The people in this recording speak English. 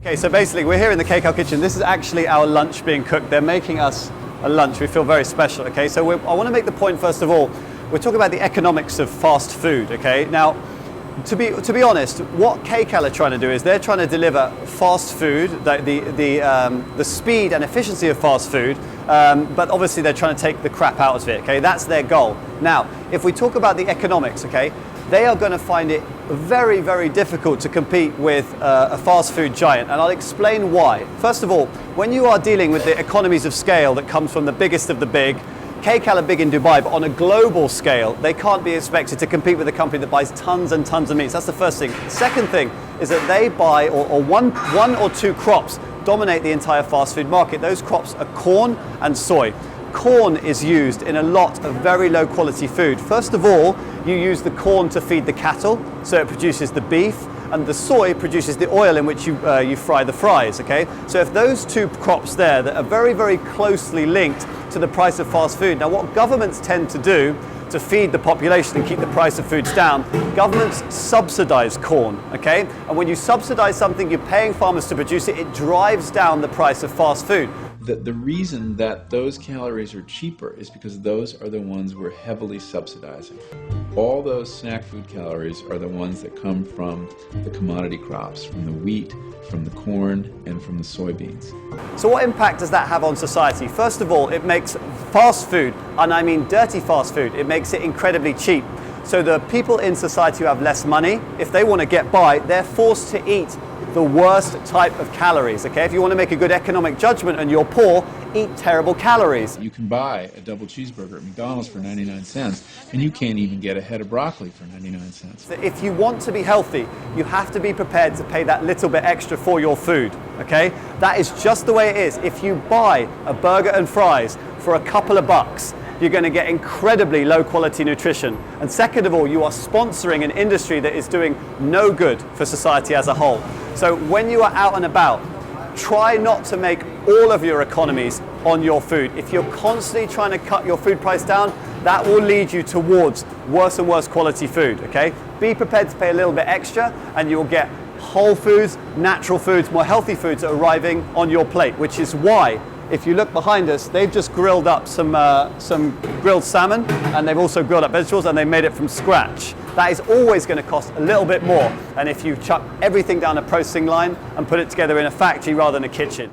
Okay, so basically we're here in the K-Cal kitchen. This is actually our lunch being cooked. They're making us a lunch. We feel very special, okay? So I want to make the point, first of all, we're talking about the economics of fast food, okay? Now, to be honest, what K-Cal are trying to do is they're trying to deliver fast food, the speed and efficiency of fast food, but obviously they're trying to take the crap out of it, okay? That's their goal. Now, if we talk about the economics, okay, they are going to find it very, very difficult to compete with a fast food giant, and I'll explain why. First of all, when you are dealing with the economies of scale that comes from the biggest of the big, K-Cal are big in Dubai, but on a global scale, they can't be expected to compete with a company that buys tons and tons of meats. That's the first thing. The second thing is that they buy, or one or two crops dominate the entire fast food market. Those crops are corn and soy. Corn is used in a lot of very low quality food. First of all, you use the corn to feed the cattle, so it produces the beef, and the soy produces the oil in which you fry the fries, okay? So if those two crops there that are very, very closely linked to the price of fast food. Now what governments tend to do to feed the population and keep the price of foods down, governments subsidize corn, okay? And when you subsidize something, you're paying farmers to produce it, it drives down the price of fast food. The reason that those calories are cheaper is because those are the ones we're heavily subsidizing. All those snack food calories are the ones that come from the commodity crops, from the wheat, from the corn, and from the soybeans. So what impact does that have on society? First of all, it makes fast food, and I mean dirty fast food, it makes it incredibly cheap. So the people in society who have less money, if they want to get by, they're forced to eat the worst type of calories, okay? If you want to make a good economic judgment and you're poor, eat terrible calories. You can buy a double cheeseburger at McDonald's for 99 cents, and you can't even get a head of broccoli for 99 cents. So if you want to be healthy, you have to be prepared to pay that little bit extra for your food, okay? That is just the way it is. If you buy a burger and fries for a couple of bucks, you're going to get incredibly low quality nutrition. And second of all, you are sponsoring an industry that is doing no good for society as a whole. So when you are out and about, try not to make all of your economies on your food. If you're constantly trying to cut your food price down, that will lead you towards worse and worse quality food, okay? Be prepared to pay a little bit extra and you'll get whole foods, natural foods, more healthy foods arriving on your plate, which is why if you look behind us, they've just grilled up some grilled salmon, and they've also grilled up vegetables, and they made it from scratch. That is always going to cost a little bit more than if you chuck everything down a processing line and put it together in a factory rather than a kitchen.